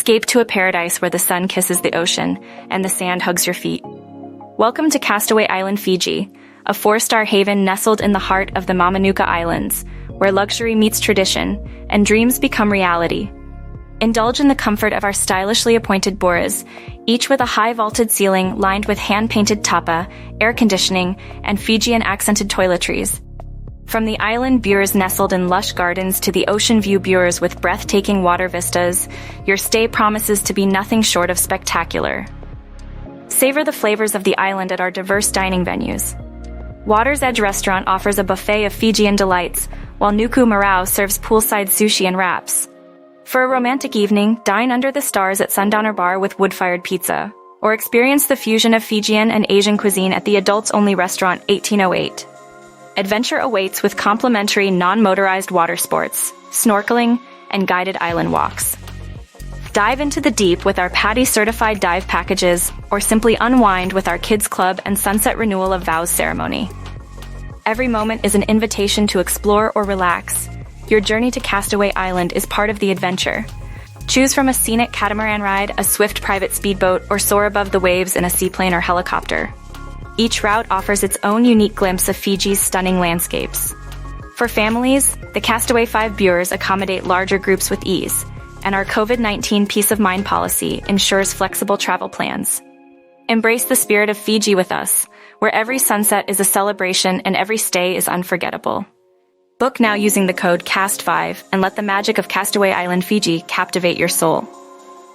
Escape to a paradise where the sun kisses the ocean and the sand hugs your feet. Welcome to Castaway Island, Fiji, a 4-star haven nestled in the heart of the Mamanuca Islands, where luxury meets tradition and dreams become reality. Indulge in the comfort of our stylishly appointed boras, each with a high vaulted ceiling lined with hand-painted tapa, air conditioning, and Fijian accented toiletries. From the island bureaus nestled in lush gardens to the ocean view bureaus with breathtaking water vistas, your stay promises to be nothing short of spectacular. Savor the flavors of the island at our diverse dining venues. Water's Edge Restaurant offers a buffet of Fijian delights, while Nuku Marau serves poolside sushi and wraps. For a romantic evening, dine under the stars at Sundowner Bar with wood-fired pizza, or experience the fusion of Fijian and Asian cuisine at the adults-only restaurant 1808. Adventure awaits with complimentary non-motorized water sports, snorkeling, and guided island walks. Dive into the deep with our PADI-certified dive packages, or simply unwind with our Kids Club and Sunset Renewal of Vows ceremony. Every moment is an invitation to explore or relax. Your journey to Castaway Island is part of the adventure. Choose from a scenic catamaran ride, a swift private speedboat, or soar above the waves in a seaplane or helicopter. Each route offers its own unique glimpse of Fiji's stunning landscapes. For families, the Castaway 5 bureaus accommodate larger groups with ease, and our COVID-19 peace of mind policy ensures flexible travel plans. Embrace the spirit of Fiji with us, where every sunset is a celebration and every stay is unforgettable. Book now using the code CAST5 and let the magic of Castaway Island, Fiji captivate your soul.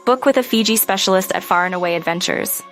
Book with a Fiji specialist at Far and Away Adventures.